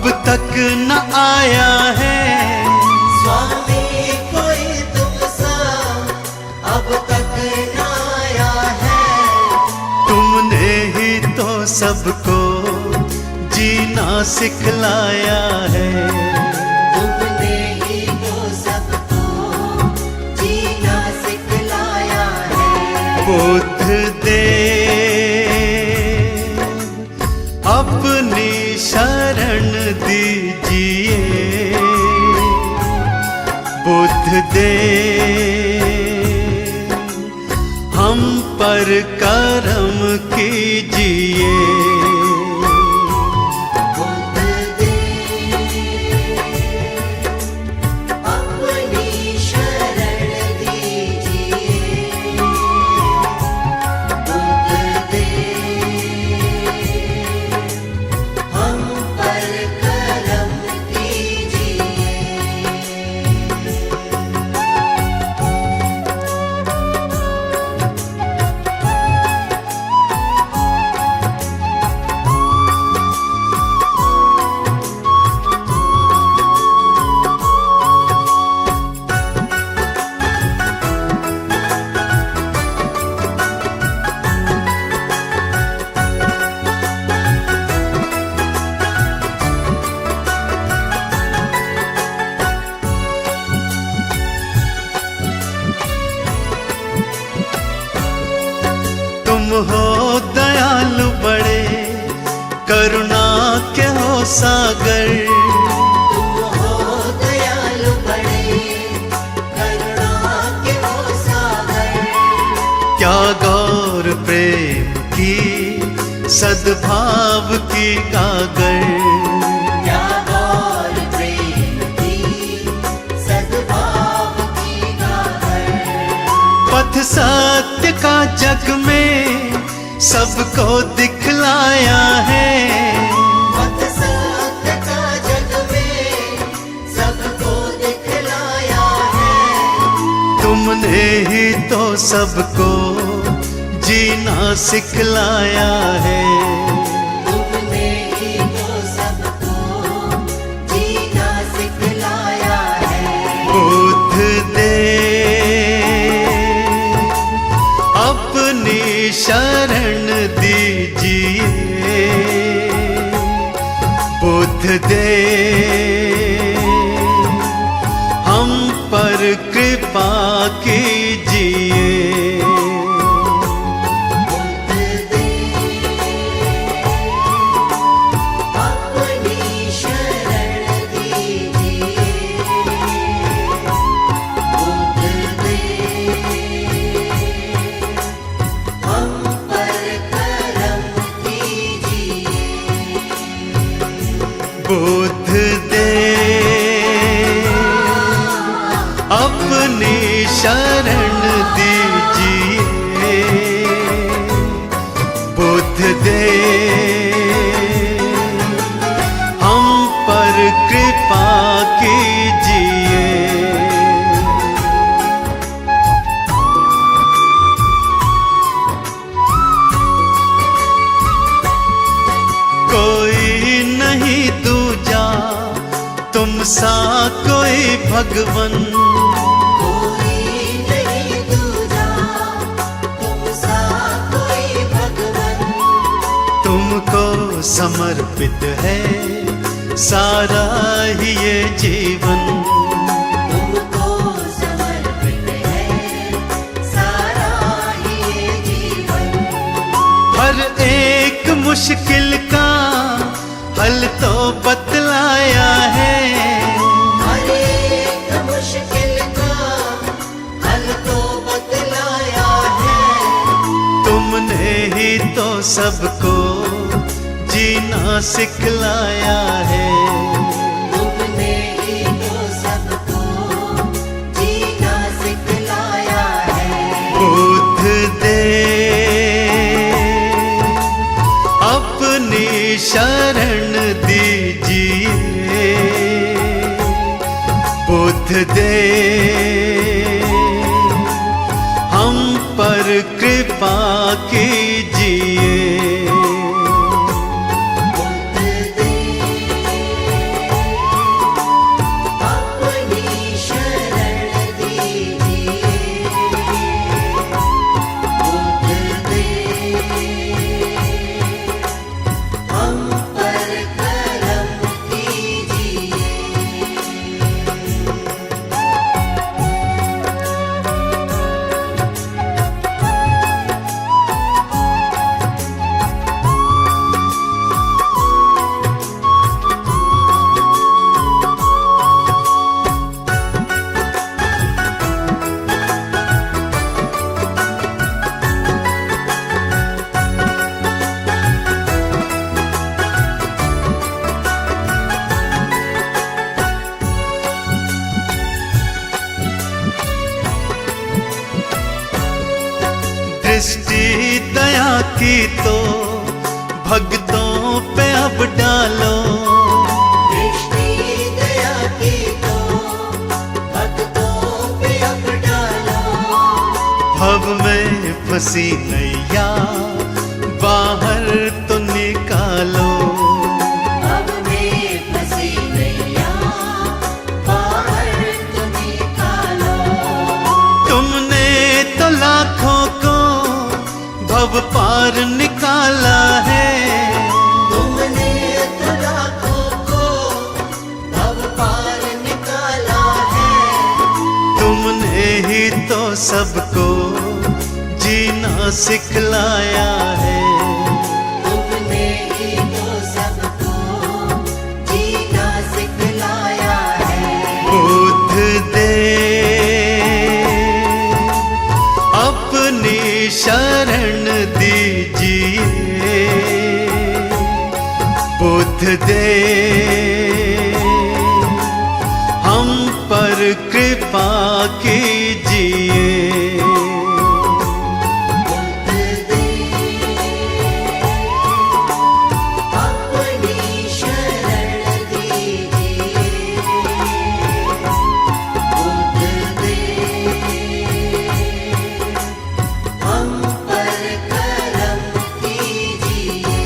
अब तक न आया है स्वामी कोई तुमसा अब तक न आया है। तुमने ही तो सबको जीना सिखलाया है। तुमने ही तो सबको जीना सिखलाया है। बुद्ध देव अपनी शरण दीजिए। बुद्ध देव हम पर करम कीजिए। तुम हो दयालु बड़े करुणा के हो सागर। तुम हो दयालु बड़े करुणा के हो सागर। क्या गौर प्रेम की सद्भाव की गागर। क्या गौर प्रेम की सद्भाव की गागर। पथ सत्य का जग में सबको दिखलाया है। पथ सत्य का जग में सबको दिखलाया है। तुमने ही तो सबको जीना सिखलाया है। तुमने ही तो सबको जीना सिखलाया है। बुद्ध देव अपनी शरण दीजिए। बुद्ध देव हम पर कृपा कीजिए। बुद्ध देव अपनी शरण दीजिए। बुद्ध देव हम पर करम कीजिए। बुद्ध देव अपनी शरण दीजिए। बुद्ध देव हम पर कृपा कीजिए। कोई नहीं दूजा तुम सा कोई भगवन। कोई नहीं दूजा तुम सा कोई भगवन। तुमको समर्पित है सारा ही ये जीवन। तुमको समर्पित है सारा ही ये जीवन। हर एक मुश्किल का हल तो बतलाया है। हर एक मुश्किल का हल तो बतलाया है। तुमने ही तो सबको जीना सिखलाया है। तुमने ही तो सबको जीना सिखलाया है। बुद्ध देव अपनी शरण दीजिए। बुद्ध देव हम पर कृपा कीजिए। बुद्ध देव की तो भक्तों पे अब डालो, दृष्टि दया की तो भक्तों पे अब डालो। भव में फंसी नैया बाहर तो निकालो, अब में फंसी नैया बाहर तो निकालो। तुमने तो लाखों को भव पार निकाला है, तुमने तो लाखों को भव पार निकाला है। तुमने ही तो सबको जीना सिखलाया है, तुमने ही तो सबको जीना सिखलाया है। बुद्ध दे अपनी शरण दीजिए, बुद्ध दे हम पर कृपा कीजिए। बुद्ध दे अपनी शरण दीजिए, बुद्ध दे हम पर करम कीजिए।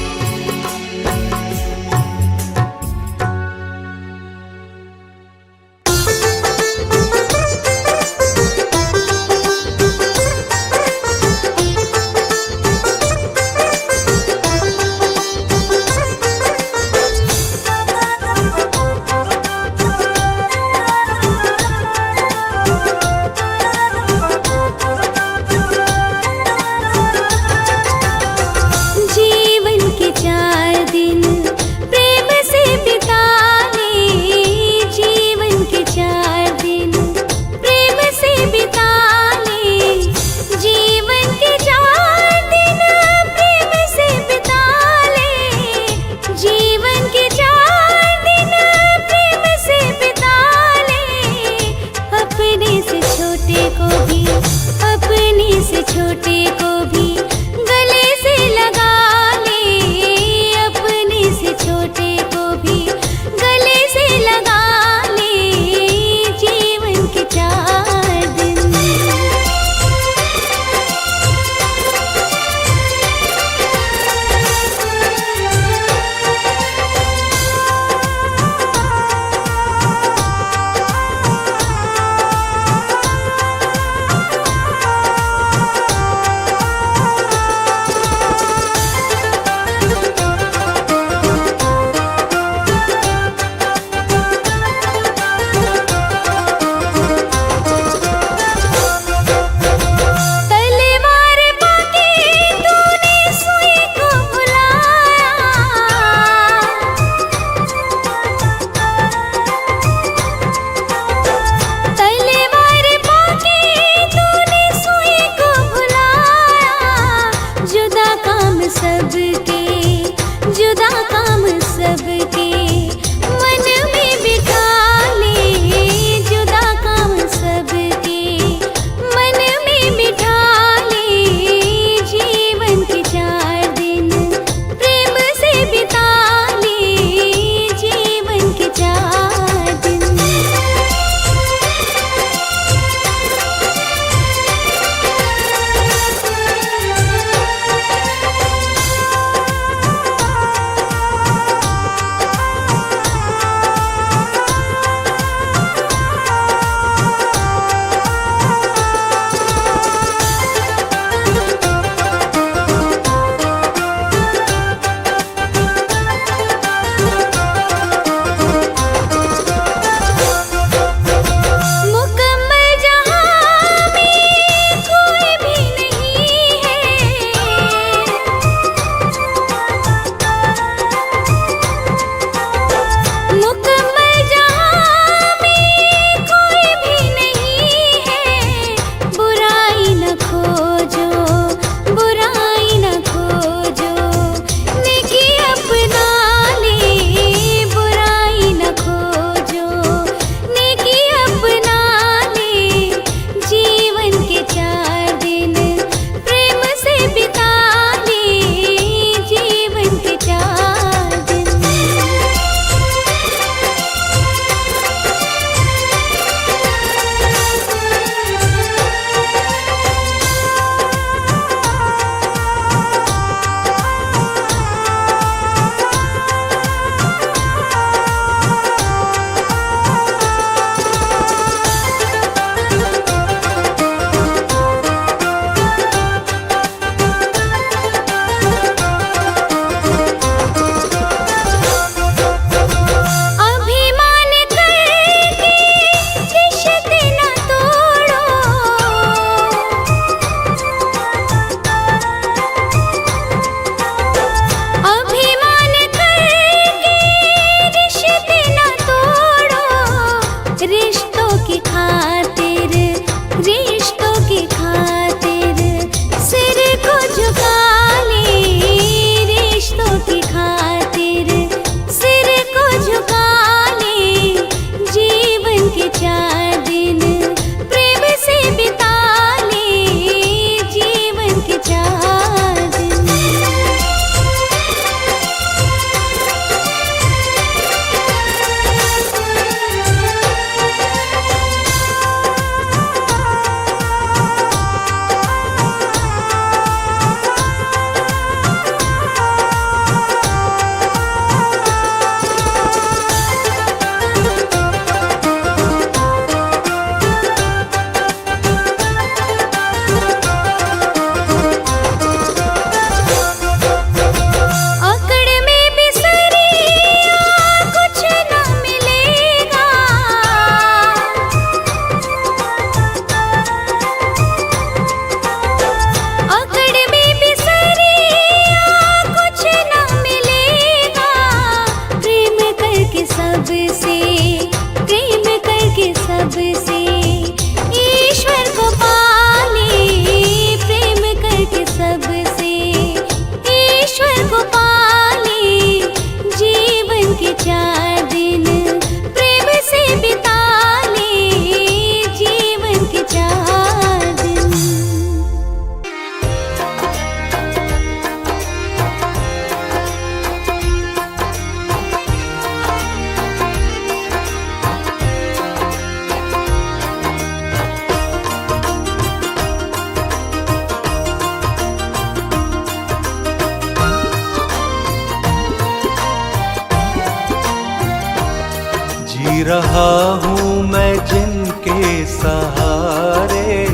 रहा हूँ मैं जिनके सहारे,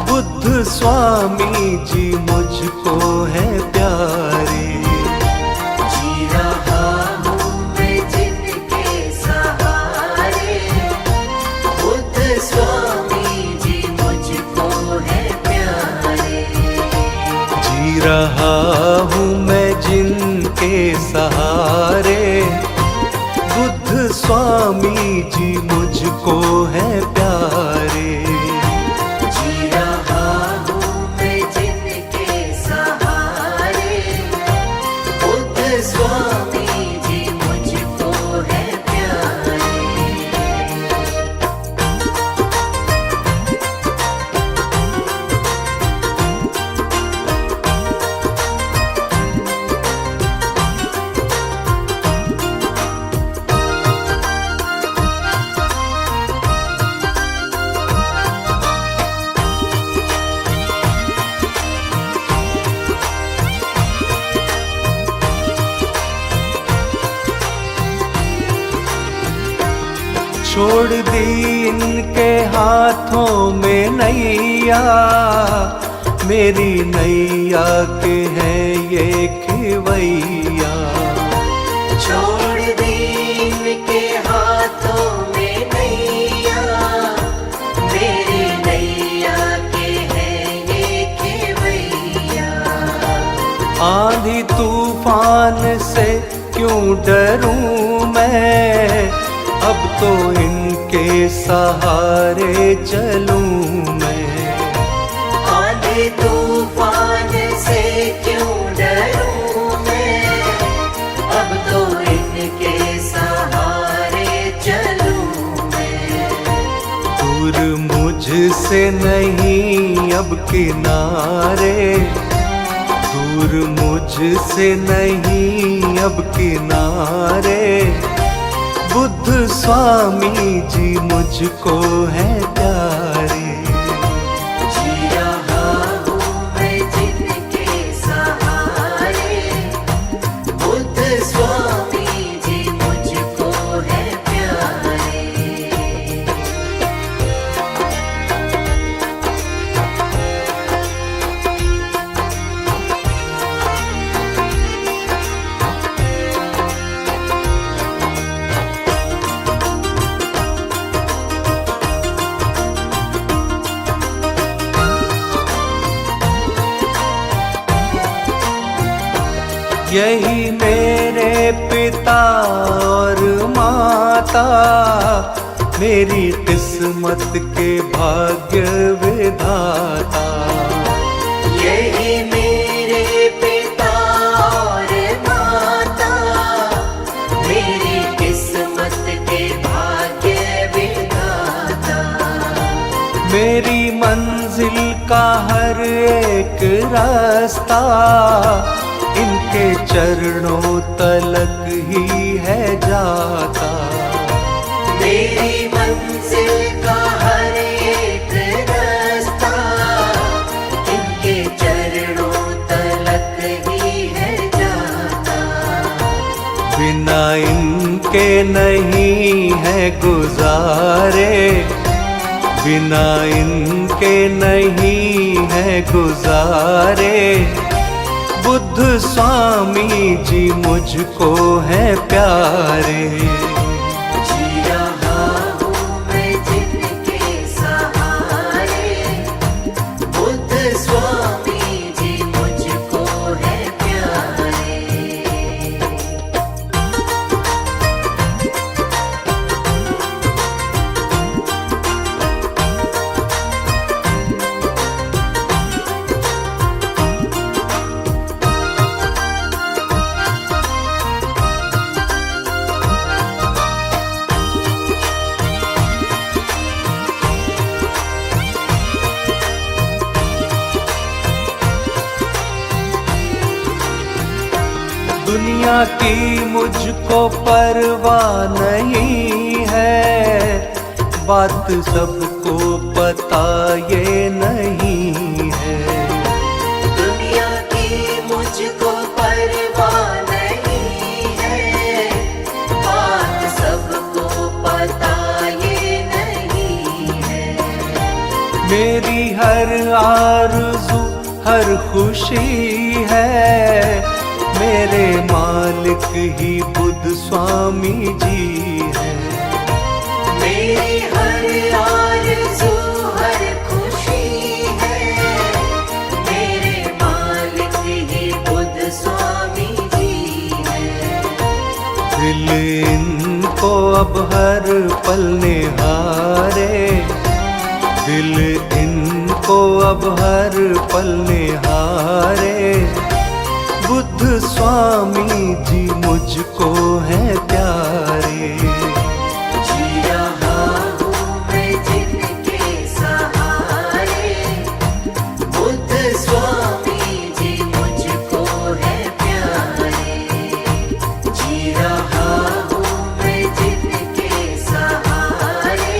बुद्ध स्वामी जी मुझको है प्यारे। जी रहा हूँ मैं जिनके सहारे, बुद्ध स्वामी जी मुझको है प्यारे। जी रहा हूँ मैं जिनके सहारे, बुद्ध स्वामी जी मुझको है प्यारे। जी रहा हूँ मैं जिनके सहारे, बुद्ध स्वामी जी मुझको है प्यारे। छोड़ दी इनके हाथों में नैया, मेरी नैया के हैं ये खिवैया। छोड़ दी इनके हाथों में नैया, मेरी नैया के हैं ये खेवैया। आंधी तूफान से क्यों डरूं मैं, अब तो इनके सहारे चलूं मैं। आंधी तूफान से क्यों डरूं मैं, अब तो इनके सहारे चलूं मैं। दूर मुझसे नहीं अब किनारे, दूर मुझसे नहीं अब किनारे, बुद्ध स्वामी जी मुझको है प्यारे। जी रहा हूँ मैं जिनके सहारे, बुद्ध स्वामी जी मुझको है प्यारे। यही मेरे पिता और माता, मेरी किस्मत के भाग्य विधाता। यही मेरे पिता और माता, मेरी किस्मत के भाग्य विधाता। मेरी मंजिल का हर एक रास्ता, इनके चरणों तलक ही है जाता। मेरी मंजिल का हर एक रास्ता, इनके चरणों तलक ही है जाता। बिना इनके नहीं है गुजारे, बिना इनके नहीं है गुजारे, बुद्ध स्वामी जी मुझको है प्यारे। जी रहा हूँ मैं जिनके सहारे, बुद्ध स्वामी जी मुझको है प्यारे। दुनिया की मुझको परवाह नहीं है, बात सबको पता ये नहीं है। दुनिया की मुझको परवाह नहीं है, बात सबको हर आरज़ू हर खुशी है, मेरे मालिक ही बुद्ध स्वामी जी है। मेरी हर आरज़ू हर खुशी है, मेरे मालिक ही बुद्ध स्वामी जी है। दिल इनको अब हर पल निहारे, दिल इनको अब हर पल निहारे। बुद्ध स्वामी जी मुझको हैं प्यारे। जी रहा हूँ मैं जिनके सहारे, बुद्ध स्वामी जी मुझको है प्यारे। जी रहा हूँ मैं जिनके सहारे,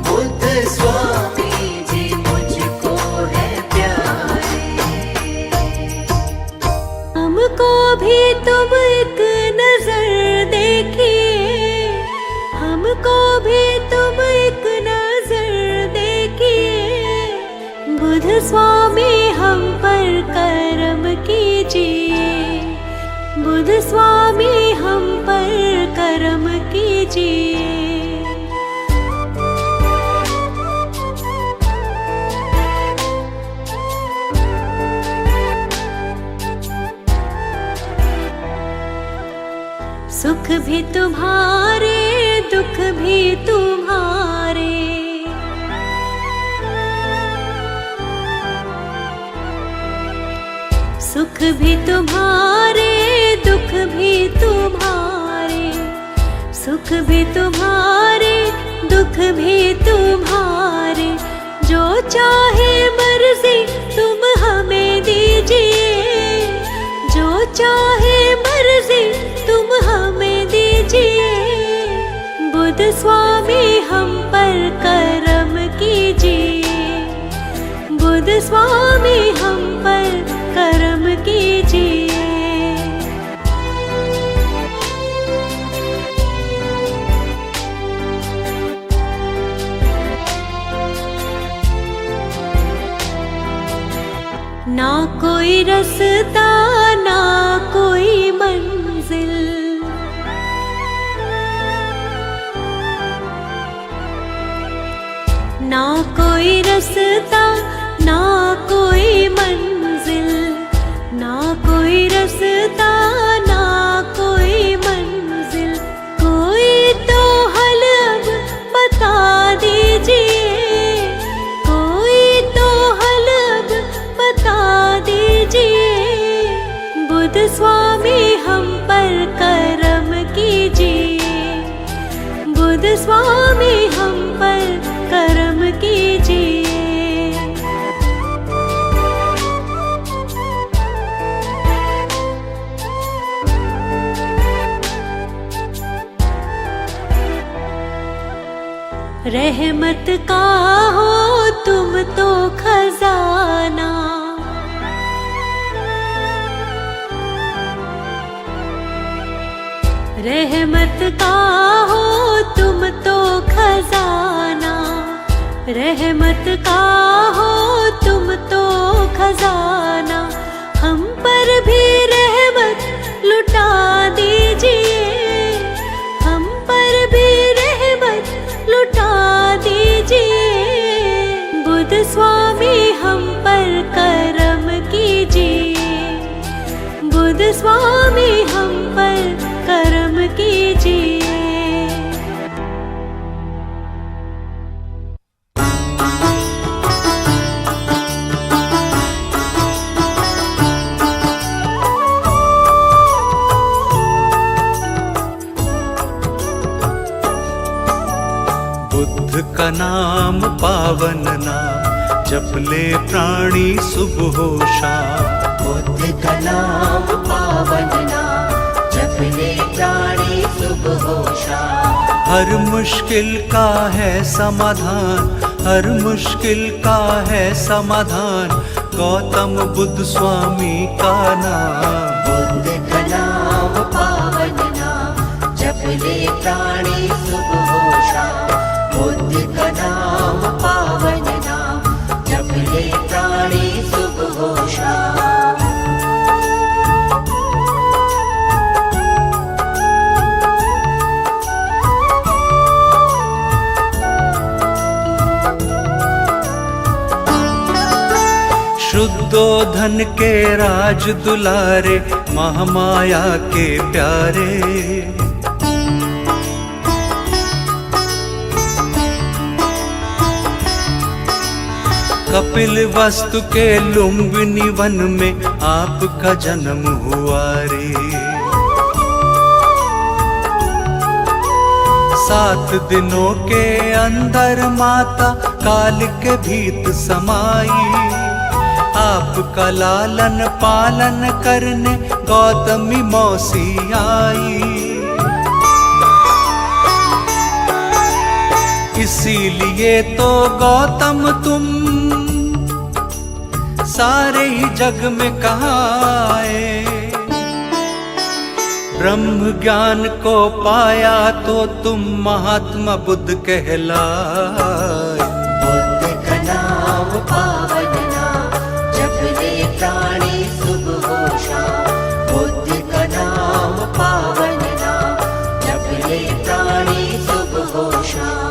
बुद्ध स्वामी जी मुझको है प्यारे। हमको भी तुम एक नजर देखिए, हमको भी तुम एक नजर देखिए। बुद्ध स्वामी हम पर करम कीजिए, बुद्ध स्वामी हम पर करम कीजिए। सुख भी तुम्हारे, दुख भी तुम्हारे। सुख भी तुम्हारे, दुख भी तुम्हारे। सुख भी तुम्हारे, दुख भी तुम्हारे। जो चाहे मर्जी तुम हमें दीजिए, जो चाहे मर्जी तुम हमें दीजिए। बुद्ध स्वामी हम पर करम कीजिए, बुद्ध स्वामी हम पर करम कीजिए। ना कोई रास्ता, ना कोई मंजिल, ना कोई रास्ता, ना कोई मंजिल। ना कोई रास्ता, ना कोई मंजिल। कोई तो हल अब बता दीजिए, कोई तो हल अब बता दीजिए। बुद्ध स्वामी हम पर करम कीजिए, बुद्ध स्वामी हम पर करम कीजिए। रहमत का हो तुम तो खजाना, रहमत का हो तुम तो खजाना। रहमत का हो तुम तो खजाना। हम पर भी रहमत लुटा दीजिए, हम पर भी रहमत लुटा दीजिए। बुद्ध स्वामी हम पर करम कीजिए, बुद्ध स्वामी हम पर करम कीजिए। बुद्ध का नाम पावन नाम, जप ले प्राणी सुबह शाम। बुद्ध का नाम पावन नाम, जप ले प्राणी सुबह शाम। हर मुश्किल का है समाधान, हर मुश्किल का है समाधान। गौतम बुद्ध स्वामी का नाम। बुद्ध का नाम पावन नाम, जप ले प्राणी सुबह शाम। बुद्ध का नाम पावन नाम, दुर्योधन के राज दुलारे, महामाया के प्यारे। कपिल वस्तु के लुम्बिनी वन में आपका जन्म हुआ रे। 7 दिनों के अंदर माता काल के भीत समाई, आपका लालन पालन करने गौतमी मौसी आई। इसीलिए तो गौतम तुम सारे ही जग में कहाए, ब्रह्म ज्ञान को पाया तो तुम महात्मा बुद्ध कहलाए। बुद्ध का नाम पावन नाम, जप ले प्राणी सुबह हो शाम। बुद्ध का नाम पावन नाम, जप ले प्राणी सुबह हो शाम।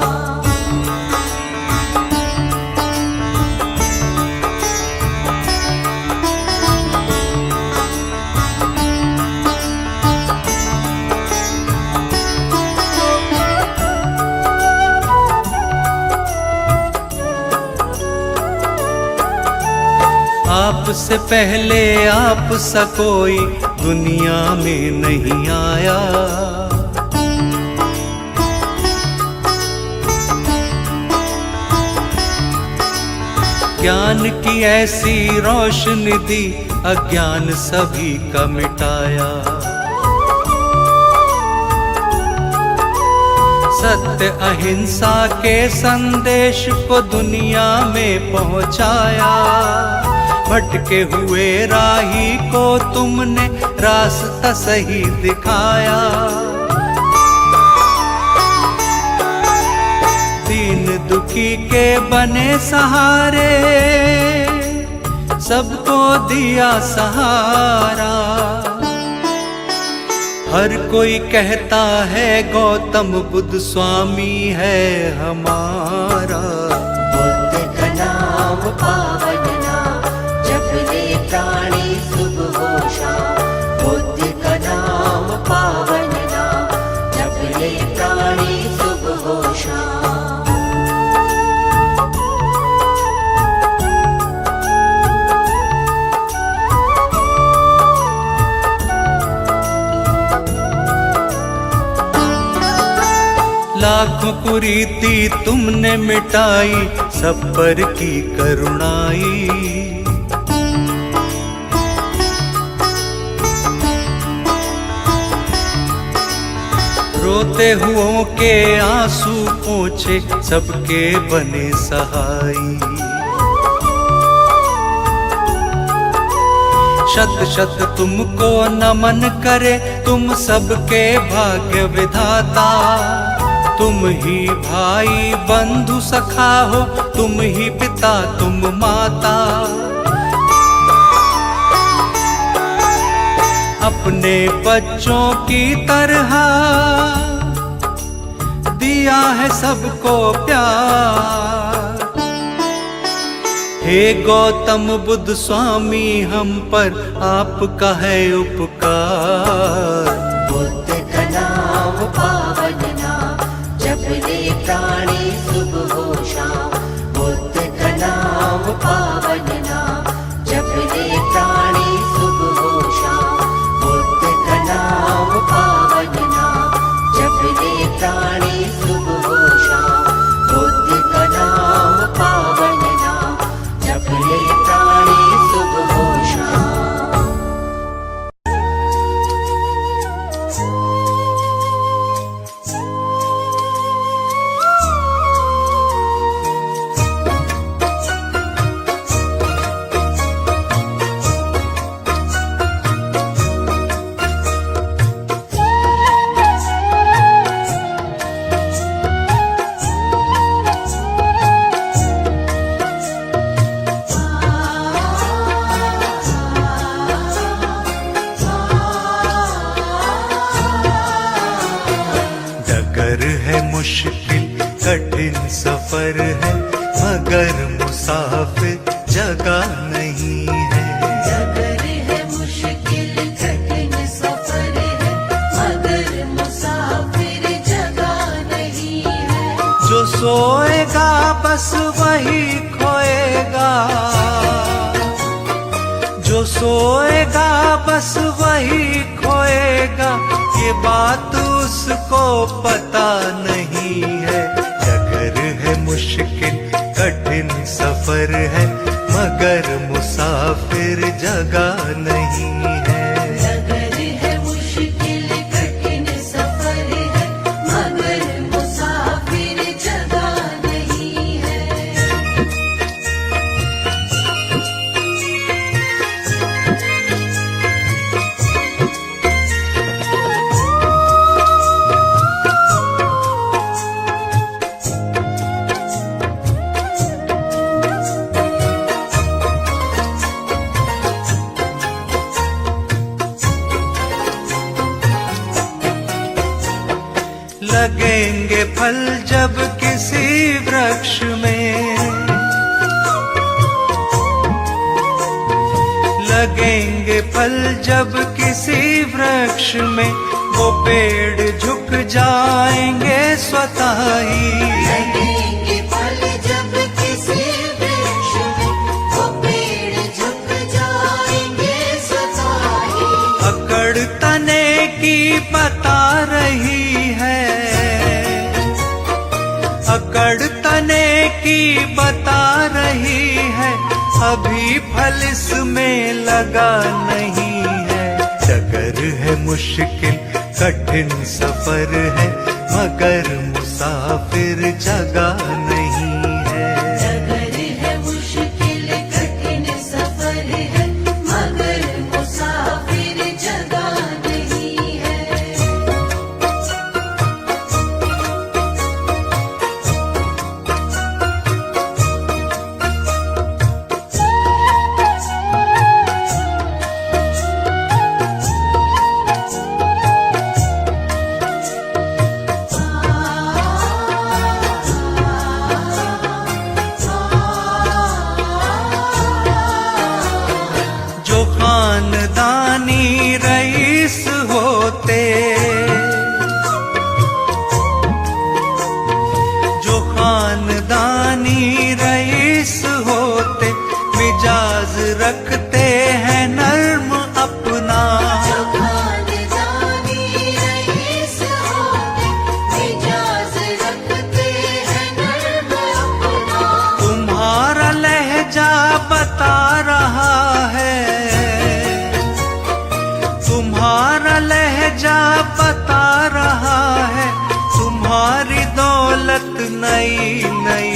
आपसे पहले आप सा कोई दुनिया में नहीं आया। ज्ञान की ऐसी रोशनी दी, अज्ञान सभी का मिटाया। सत्य अहिंसा के संदेश को दुनिया में पहुंचाया। भटके हुए राही को तुमने रास्ता सही दिखाया। दीन दुखी के बने सहारे, सबको दिया सहारा। हर कोई कहता है गौतम बुद्ध स्वामी है हमारा। बुद्ध का नाम पावन नाम, जप ले प्राणी सुबह हो शाम। बुद्ध का नाम पावन नाम, जप ले प्राणी सुबह हो शाम। लाखों कुरीति तुमने मिटाई, सब पर की करुणाई। रोते हुओं के आंसू पोंछे, सबके बने सहाई। शत शत तुमको नमन करे, तुम सबके भाग्य विधाता। तुम ही भाई बंधु सखा हो, तुम ही पिता तुम माता। अपने बच्चों की तरह दिया है सबको प्यार। हे गौतम बुद्ध स्वामी, हम पर आपका है उपकार। बुद्ध का नाम पावन नाम, जप ले प्राणी सुबह हो शाम। बुद्ध का नाम पावन नाम, जप ले प्राणी सुबह हो शाम। बुद्ध का नाम पावन नाम, जप ले प्राणी सुबह हो शाम। बुद्ध का नाम पावन नाम, जप ले प्राणी सुबह हो शाम। सोएगा बस वही खोएगा, जो सोएगा बस वही खोएगा, ये बात उसको पता नहीं है। डगर है मुश्किल कठिन सफर है, मगर मुसाफिर जगह नहीं है। डगर है मुश्किल कठिन सफर है, मगर मुसाफिर जगह नहीं है। लगेंगे फल जब किसी वृक्ष में, लगेंगे फल जब किसी वृक्ष में, वो पेड़ झुक जाएंगे स्वतः ही। लगेंगे फल जब किसी वृक्ष में, वो पेड़ झुक जाएंगे स्वतः ही। अकड़ तने की बता रही है, अकड़ तने की बता रही है, अभी फल इसमें लगा नहीं है। डगर है मुश्किल कठिन सफर है, मगर मुसाफिर जगह नहीं है। डगर है मुश्किल कठिन सफर है, मगर मुसाफिर जगह नहीं है। जो खानदानी रईस होते, जो खानदानी रईस होते, मिजाज रखते हैं नर्म अपना। जो खानदानी रईस होते, मिजाज रखते हैं नर्म अपना। तुम्हारा लहजा बता रहा है, तुम्हारा लहजा बता रहा है, तुम्हारी दौलत नई नई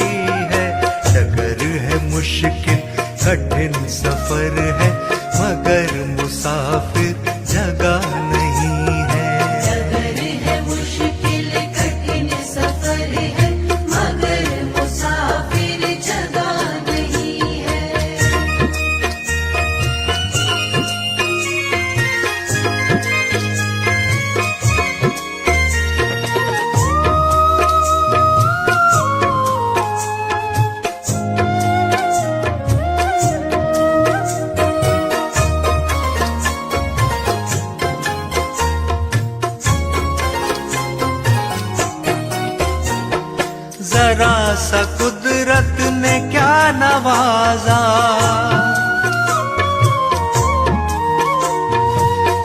है। डगर है मुश्किल कठिन सफर है, मगर मुसाफिर जगह नहीं है। डगर है मुश्किल कठिन सफर है, मगर मुसाफिर जगह नहीं है। जरा सा कुदरत ने क्या नवाजा,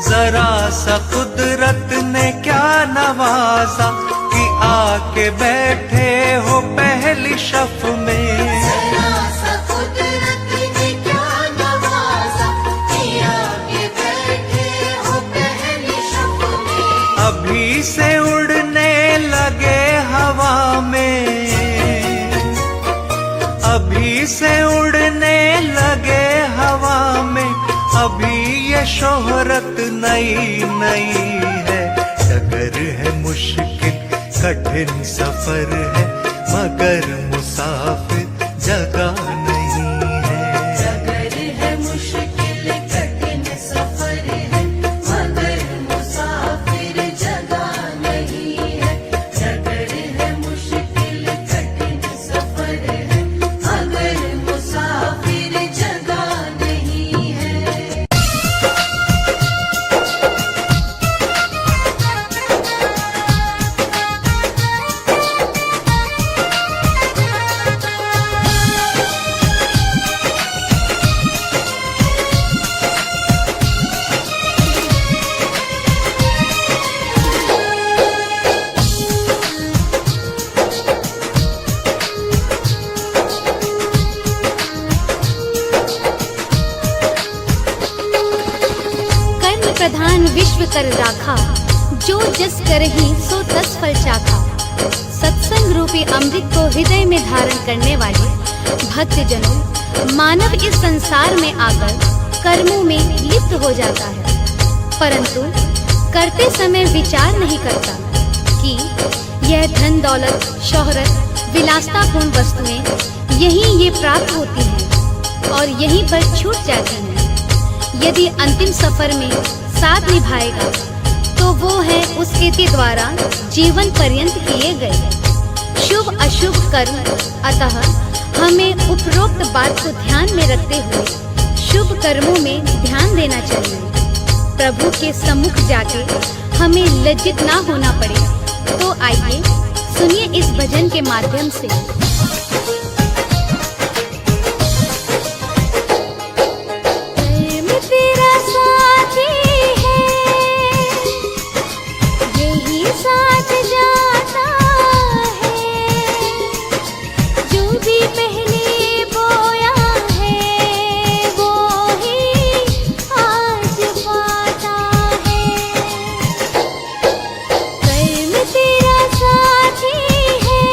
जरा सा कुदरत ने क्या नवाजा, कि आके बैठे हो पहली शफ में। जरा सा कुदरत ने क्या नवाजा, कि आगे बैठे हो पहली शफ में। अभी से उड़ने लगे हवा में, अभी से उड़ने लगे हवा में, अभी ये शोहरत नई नई है। डगर है मुश्किल कठिन सफर है, मगर मुसाफिर जगह नहीं है। डगर है मुश्किल कठिन सफर है, मगर मुसाफिर जगह नहीं है। डगर है मुश्किल कठिन सफर है, मगर मुसाफिर जगह नहीं है। प्रधान विश्व कर राखा, जो जस करही सो तस फल चाखा। सत्संग रूपी अमृत को हृदय में धारण करने वाले भक्त जनों, मानव इस संसार में आकर कर्मों में लिप्त हो जाता है, परंतु करते समय विचार नहीं करता कि यह धन दौलत, शोहरत, विलासतापूर्ण वस्तुएं यहीं ये प्राप्त होती हैं और यहीं पर छूट जाती हैं। यदि अंतिम सफर में साथ निभाएगा तो वो है उसके के द्वारा जीवन पर्यंत किए गए शुभ अशुभ कर्म। अतः हमें उपरोक्त बात को ध्यान में रखते हुए शुभ कर्मों में ध्यान देना चाहिए। प्रभु के सम्मुख जाके हमें लज्जित ना होना पड़े। तो आइए सुनिए इस भजन के माध्यम से। प्रेम तेरा साथी है, यही साथ जाता है, जो भी पहले बोया है वो ही आज पाता है। कर्म तेरा साथी है,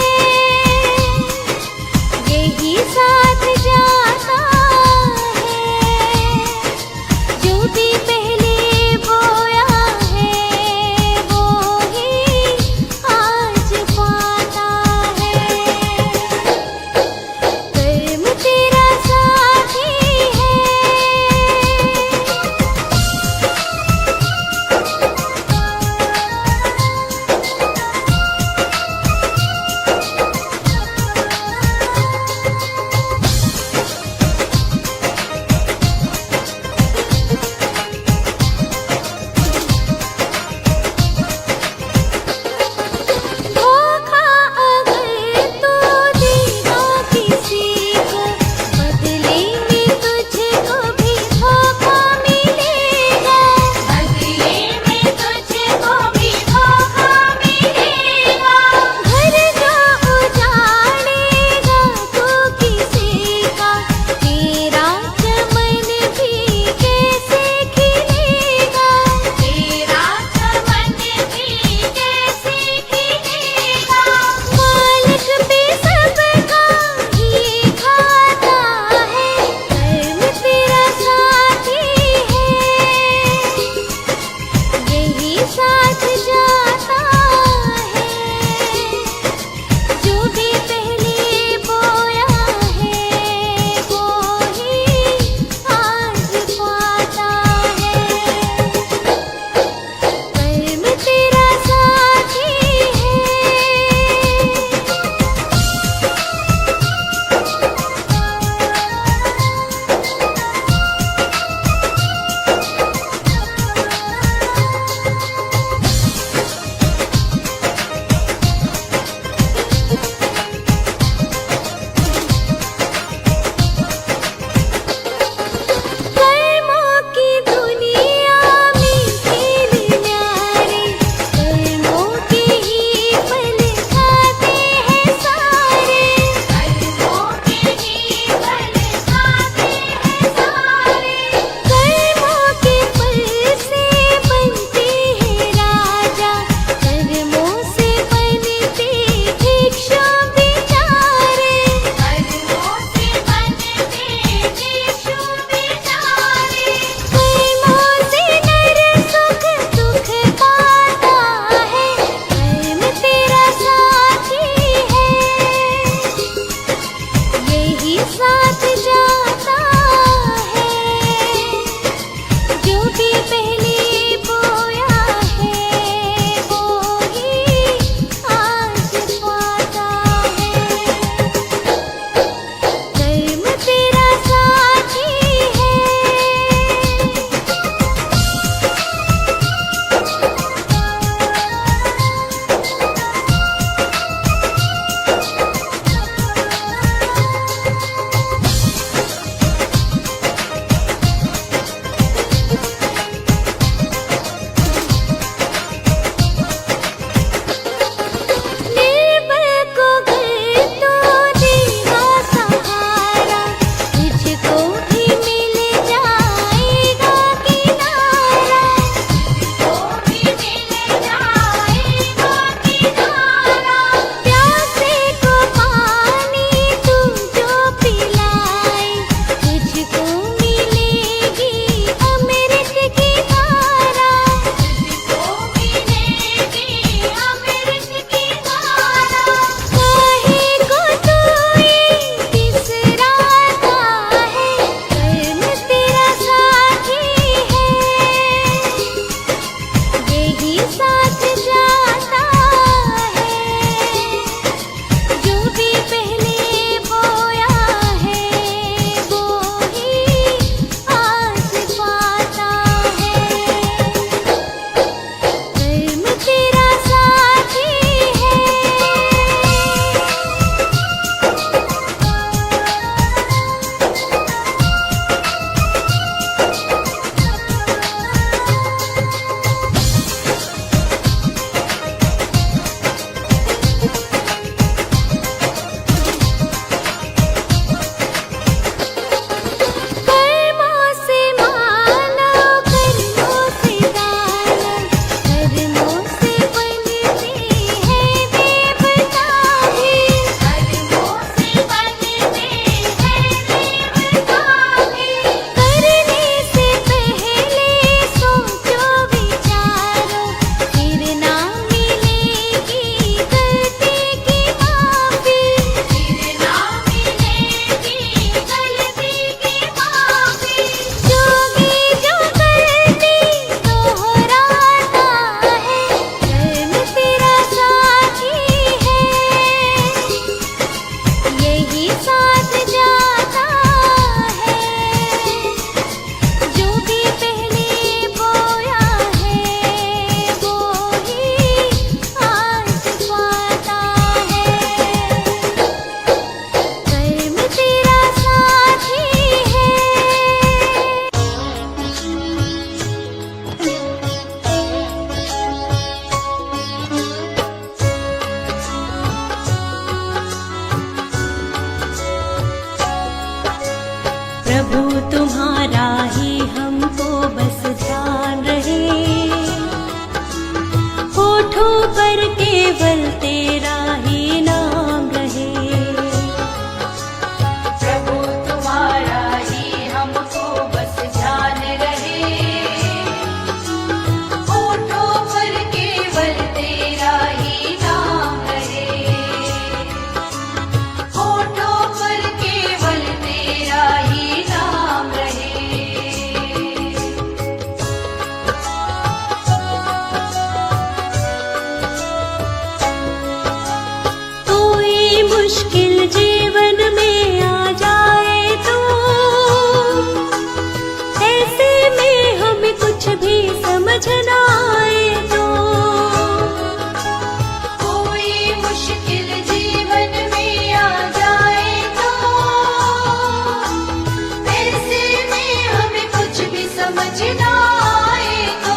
ना आए तो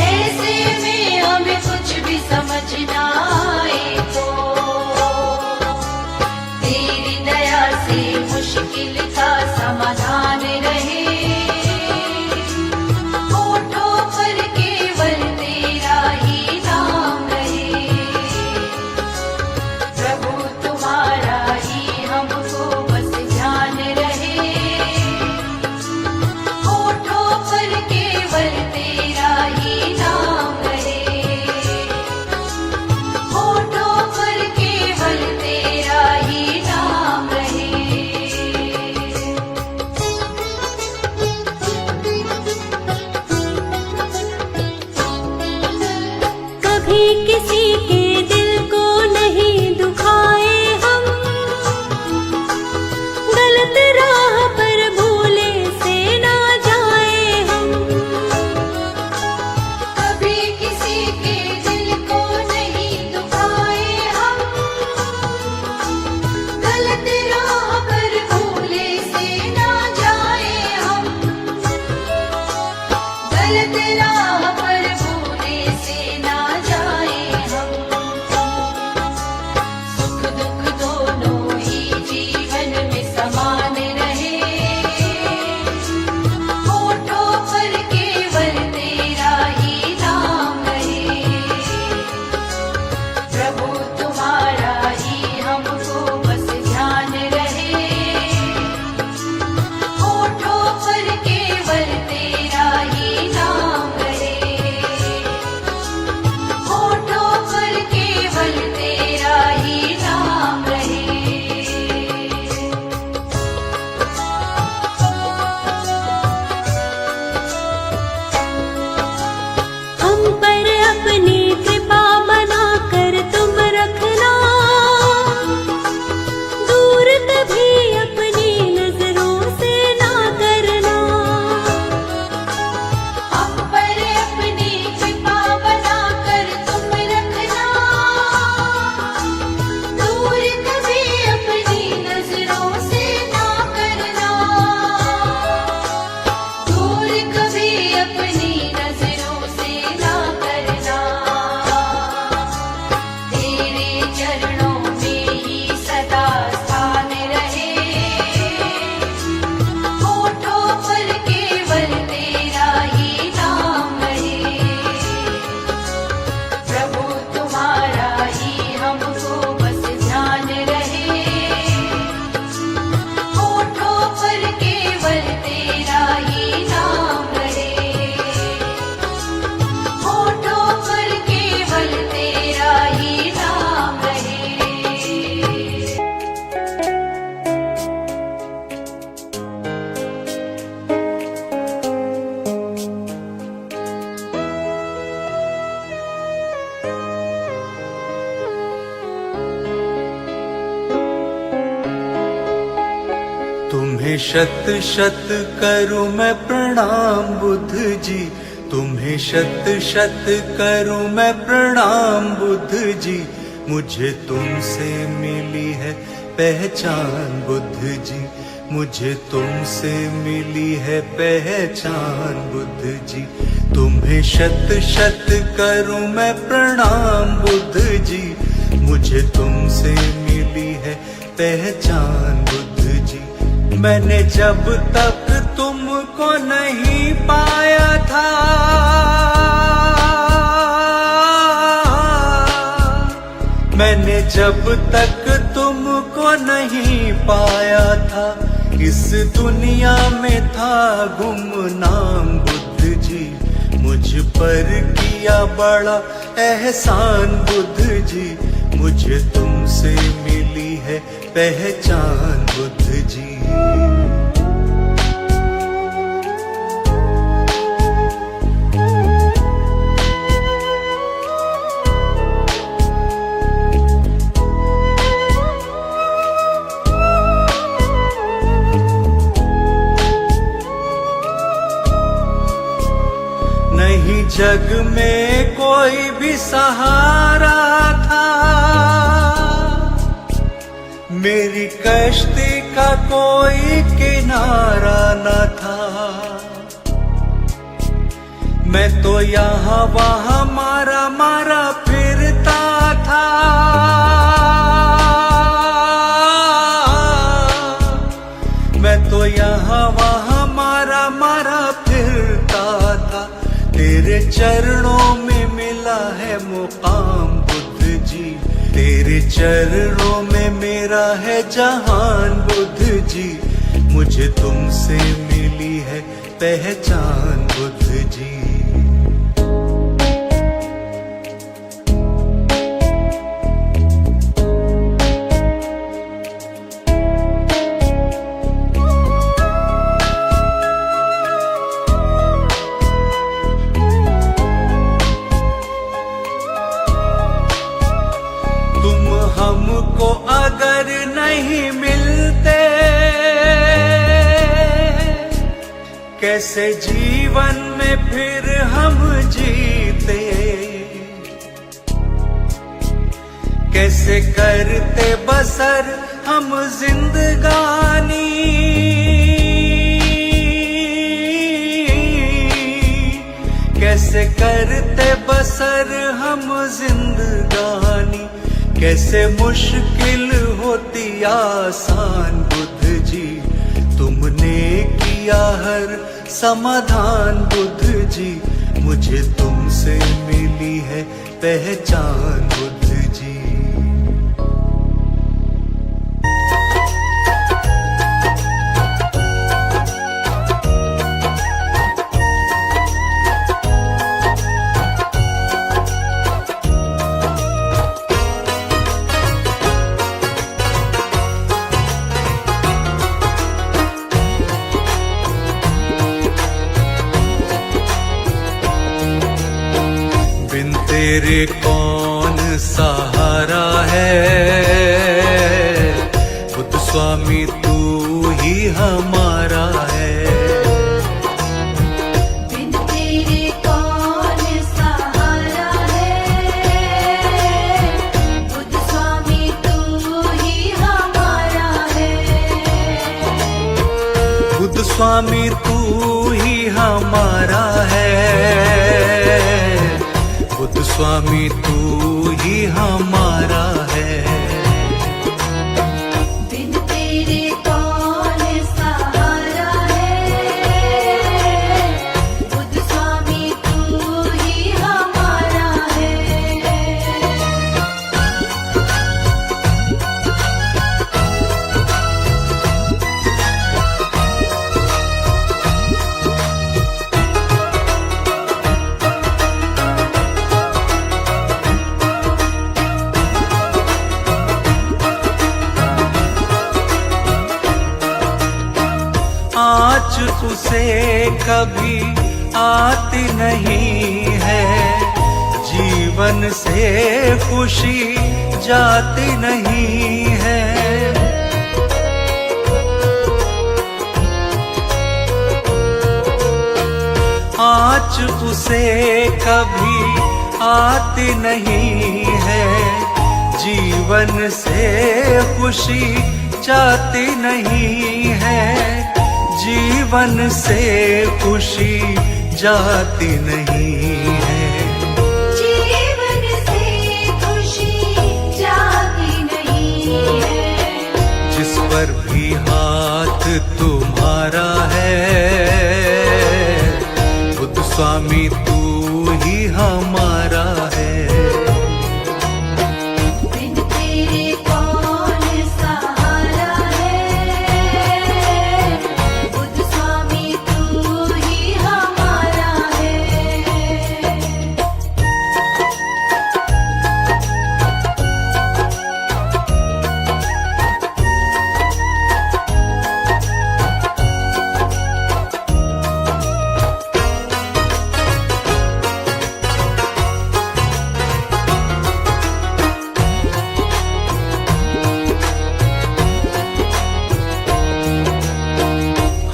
ऐसे में हमें कुछ भी समझ ना आए तो तेरी दया से मुश्किल का समाधान रहे होठों पर केवल तेरा ही नाम रहे प्रभु तुम्हारा ही हमको बस ध्यान रहे होठों पर केवल तेरा ही नाम रहे होठों पर केवल तेरा ही नाम रहे कभी किसी के दिल को नहीं दुखाए हम, गलत राह पर भूले से ना जाए हम। कभी किसी के दिल को नहीं दुखाए हम गलत राह पर भूले से ना जाए हम गलत राह पर भूले से ना जाए हम सुख दुख दोनों ही जीवन में समान रहे होठों पर केवल तेरा ही नाम रहे प्रभु तुम्हारा ही हमको बस ध्यान रहे होठों पर केवल तेरा ही नाम रहे होठों पर केवल तेरा ही नाम रहे हम पर अपनी कृपा बनाकर तुम रखना, दूर कभी अपनी नजरों से ना करना। हम पर अपनी कृपा बनाकर तुम रखना दूर कभी अपनी नजरों से ना करना दूर कभी अपनी नजरों से ना करना तेरे चरणों में ही सदा स्थान रहे होठों पर केवल तेरा ही नाम रहे प्रभु तुम्हारा ही हमको बस ध्यान रहे होठों पर केवल तेरा ही नाम रहे होठों पर केवल तेरा ही नाम रहे तुम्हें शत शत करूं मैं प्रणाम बुद्ध जी, तुम्हें शत शत करूं मैं प्रणाम बुद्ध जी। मुझे तुमसे मिली है पहचान बुद्ध जी, मुझे तुमसे मिली है पहचान बुद्ध जी। तुम्हें शत शत करूं मैं प्रणाम बुद्ध जी, मुझे तुमसे मिली है पहचान बुद्ध जी। मैंने जब तक तुमको नहीं पाया था, मैंने जब तक तुमको नहीं पाया था, इस दुनिया में था गुमनाम बुद्ध जी। मुझ पर किया बड़ा एहसान बुद्ध जी, मुझे तुमसे मिली है पहचान बुद्ध जी। नहीं जग में कोई भी सहारा था, मेरी कश्ती का कोई किनारा न था, मैं तो यहाँ वहाँ मारा मारा फिरता था। मैं तो यहाँ वहाँ मारा मारा फिरता था। तेरे चरणों में मिला है मुकाम बुद्ध जी, तेरे चरणों में मेरा है जहान बुद्ध जी। मुझे तुमसे मिली है पहचान बुद्ध जी। हमको अगर नहीं मिलते, कैसे जीवन में फिर हम जीते, कैसे करते बसर हम जिंदगानी, कैसे करते बसर हम जिंदगानी। कैसे मुश्किल होती आसान बुद्ध जी, तुमने किया हर समाधान बुद्ध जी। मुझे तुमसे मिली है पहचान बुद्ध जी। तेरे कौन सहारा है, बुद्ध स्वामी तू ही हमारा है। बिन तेरे कौन सहारा है, बुद्ध स्वामी तू ही हमारा है। बुद्ध स्वामी तू ही हमारा है, बुद्ध स्वामी तू ही हमारा है। बिन तेरे कौन सहारा है, बुद्ध स्वामी तू ही हमारा है। आँच उसे कभी आती नहीं है, जीवन से खुशी जाती नहीं है। आँच उसे कभी आती नहीं है, जीवन से खुशी जाती नहीं है। जीवन से खुशी जाती नहीं है, जीवन से खुशी जाती नहीं है। जिस पर भी हाथ तुम्हारा है, बुद्ध स्वामी तू ही हमारा है। बिन तेरे कौन सहारा है, बुद्ध स्वामी तू ही हमारा है।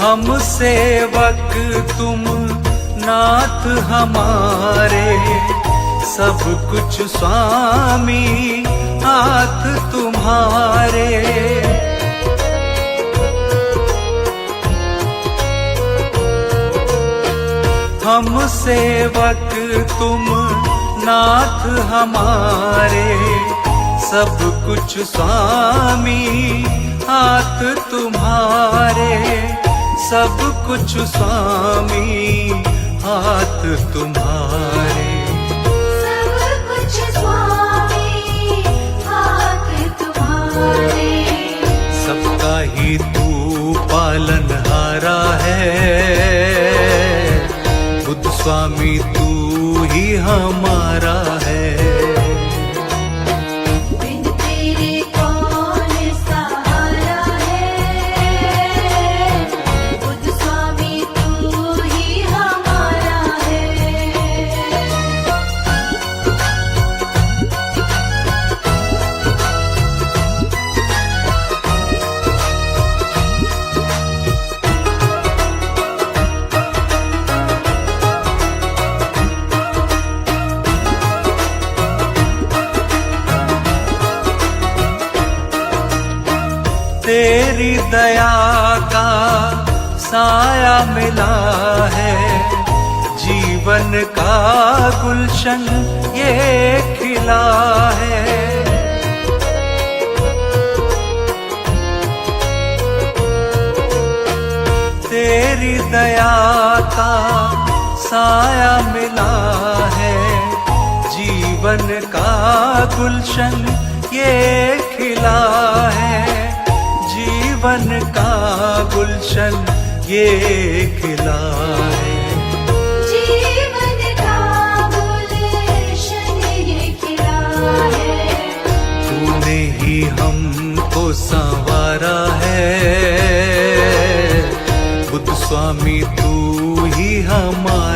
हम सेवक तुम नाथ हमारे, सब कुछ स्वामी हाथ तुम्हारे। हम सेवक तुम नाथ हमारे, सब कुछ स्वामी हाथ तुम्हारे, सब कुछ स्वामी हाथ तुम्हारे। सब कुछ स्वामी हाथ तुम्हारे। सबका ही तू पालनहारा है, बुद्ध स्वामी तू ही हमारा है। बिन तेरे कौन सहारा है, बुद्ध स्वामी तू ही हमारा है। तेरी दया का साया मिला है, जीवन का गुलशन ये खिला है। तेरी दया का साया मिला है, जीवन का गुलशन ये खिला है। जीवन का गुलशन ये खिला है। जीवन का गुलशन ये खिला है। तूने ही हमको संवारा है, बुद्ध स्वामी तू ही हमारा